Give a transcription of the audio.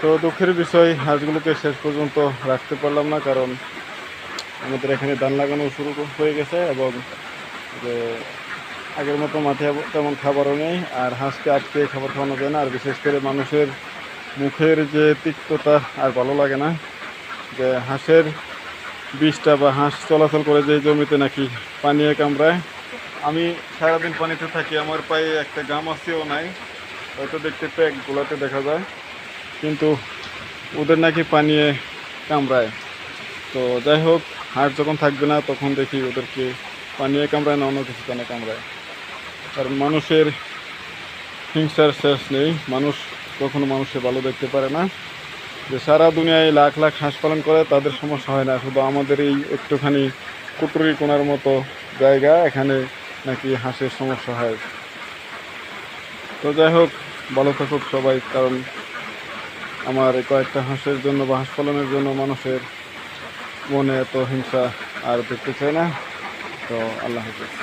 তো দুঃখের বিষয় হাঁসগুলোকে শেষ পর্যন্ত রাখতে পারলাম না, কারণ আমাদের এখানে ধান লাগানো শুরু হয়ে গেছে এবং যে আগের মতো মাঠে তেমন খাবারও নেই, আর হাঁসকে আটকে খাবার খাওয়ানো যায় না। আর বিশেষ করে মানুষের মুখের যে তিক্ততা আর ভালো লাগে না, যে হাঁসের বিষটা বা হাঁস চলাচল করে যে জমিতে নাকি পানিয়ে কামড়ায়। আমি সারাদিন পানিতে থাকি, আমার পায়ে একটা গামাছিও নাই, হয়তো দেখতে প্যাক গোলাতে দেখা যায়, কিন্তু ওদের নাকি পানিয়ে কামড়ায়। তো যাই হোক, হাঁস যখন থাকবে না তখন দেখি ওদেরকে পানিয়ে কামড়ায় না অন্য কিছু কেন কামড়ায়। কারণ মানুষের হিংসার শেষ নেই, মানুষ কখনো মানুষের ভালো দেখতে পারে না। যে সারা দুনিয়ায় লাখ লাখ হাঁস পালন করে তাদের সমস্যা হয় না, শুধু আমাদের এই একটুখানি কুটুরি কোনার মতো জায়গা, এখানে নাকি হাঁসের সমস্যা হয়। তো যাই হোক, ভালো থাকুক সবাই, কারণ আমার এই কয়েকটা হাঁসের জন্য বা হাঁস পালনের জন্য মানুষের মনে এত হিংসা আর দেখতে চাই না। তো আল্লাহ হাফেজ।